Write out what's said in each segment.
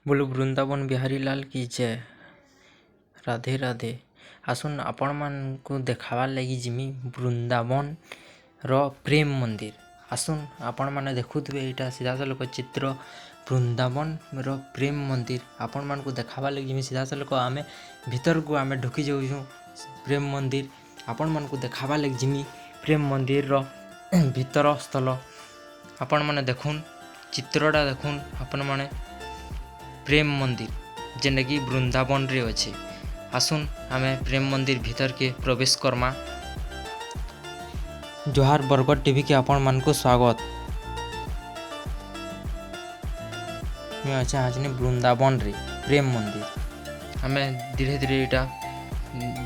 बोलो वृंदावन बिहारी लाल की जय। राधे राधे। आसुन आपण मानकु देखावार लगी जिमी वृंदावन रो प्रेम मंदिर। आसुन आपण माने देखुथबे एटा सीधासलख चित्र वृंदावन रो प्रेम मंदिर आपण मानकु देखावार लगी जिमी सीधासलख आमे भीतर को आमे ढुकी जाउछु। प्रेम मंदिर आपण मानकु देखावार लगी जिमी प्रेम मंदिर रो भीतर स्थल आपण माने देखुन चित्रटा देखुन आपण माने प्रेम मंदिर जेने कि वृंदावन रे अच्छे। आसुन आमे प्रेम मंदिर भीतर के प्रवेश करमा। जोहार बरगढ़ टीवी के आपण मन को स्वागत। मैं अच्छा आज वृंदावन रे प्रेम मंदिर आमे धीरे धीरे इटा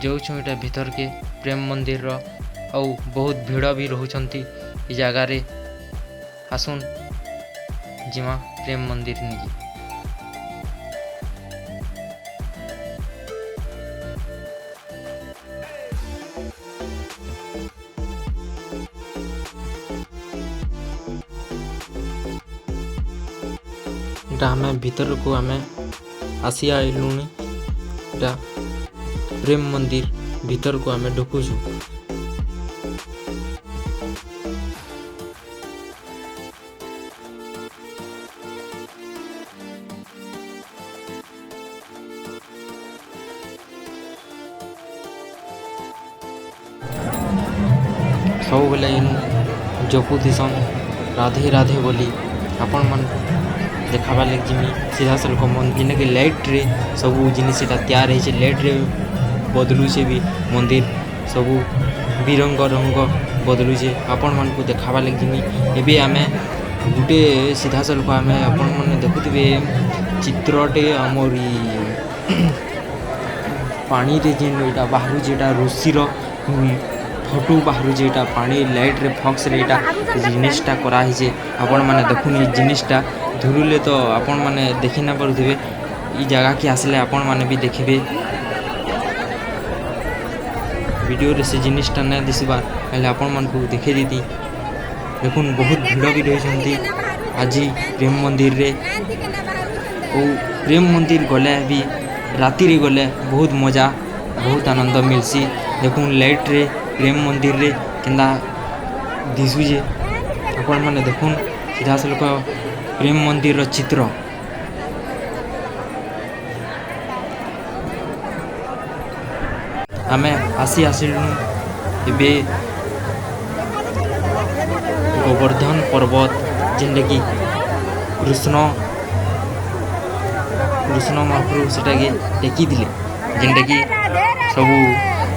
जाऊँ इटा भीतर के प्रेम मंदिर रो औ बहुत भीड़ भी रहउछंती ई जगह रे। आसुन जिमा प्रेम मंदिर निकी आमे भीतर को आमे आसी आइलुनी। प्रेम मंदिर भीतर को आमे ढुकुछु। सब बेले जपु दिसन राधे राधे बोली आपण मन देखावा लग जिमी सीधासलख मंदिर के लाइट रे सब जिनिस तैयार है। लाइट रे बदलुचे भी मंदिर सब बिरंग रंग बदलुचे आपण मन को देखावा लग जिमी। एबे आमे गुटे सीधासलख आमे आपण मन देखुथिबे चित्रटे आमरी पानी रे जेन एटा बाहरु जेटा ऋषि रो फोटो बाहरु जेटा पानी लाइट रे फॉक्स रे एटा जिनिसटा करा हिजे। आपण माने देखुनी जिनिसटा धुरुले तो आपण माने देखि ना परुथिबे। ई जगह के आसले आपण माने भी देखिबे वीडियो रे से जिनिसटा नै दिसबार पहले आपण मन को देखे दीदी। देखुन बहुत भीड़ भी रहिसंती आज प्रेम मंदिर रे। ओ प्रेम मंदिर गले भी राति रे गले बहुत मजा बहुत आनंद मिलसी। देखुन लाइट रे प्रेम मंदिर रे केंदा दिसुजे आपण माने देखुन सीधासलख प्रेम मंदिर रो चित्र। आमे आसिलु एबे गोवर्धन पर्वत जेंडे कि कृष्ण महाप्रभु सेटा के टेकी दिले जेंडे कि सब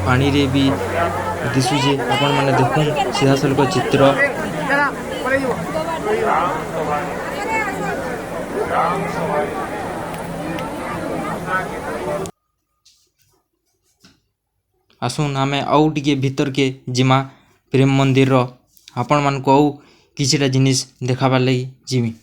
पानी रे भी दिसुजे आपण माने देखुन सीधासलख चित्र। आसुन आमे आउ टिके भीतर के जिमा प्रेम मंदिर रो आपण मान को आउ किछटा जिनिस देखाबार लगी जिमी।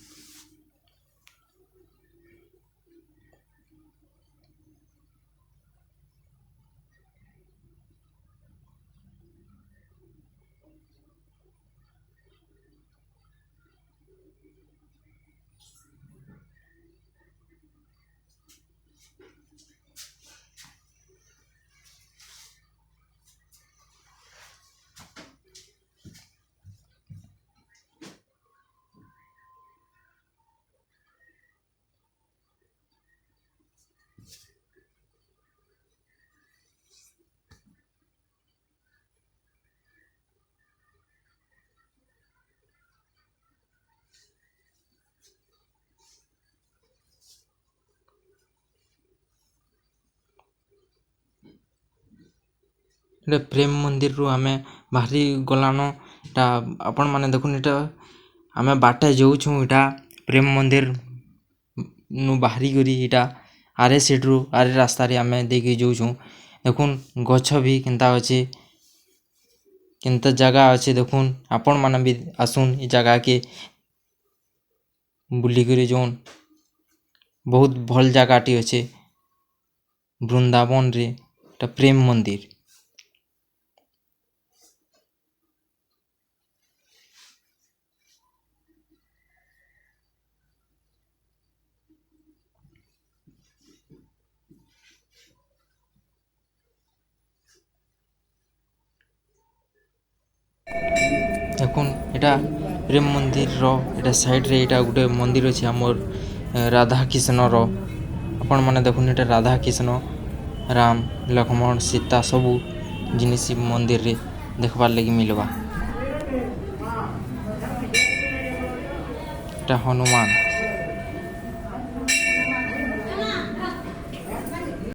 प्रेम मंदिर रु आमे बाहरी गलानो टा आपण माने देखुन एटा आमे बाटे जाउछु। एटा प्रेम मंदिर नु बाहरी करी एटा आरे साइड रु आरे रास्ता रे आमे देखि जाउछु। देखुन गछ भी केनता अछि केनता जगह अछि देखुन आपण माने भी आसुन ई जगह के बुली करी जोन बहुत भल जगहटी अछि वृंदावन रे एटा प्रेम मंदिर। দেখুন এটা প্ରେମ ମନ୍ଦିରର ଏଟା ସାଇଡରେ ଏଇଟା ଗୋଟେ ମନ୍ଦିର ଅଛି ଆମର ରାଧାକିଷ୍ଣର ଆପଣମାନେ ଦେଖୁନ ଏଟା ରାଧାକିଷ୍ଣ ରାମ ଲକ୍ଷ୍ମଣ ସୀତା ସବୁ ଜିନିଷ ମନ୍ଦିରରେ ଦେଖବାର୍ ଲାଗି ମିଲବା। এটা ହନୁମାନ।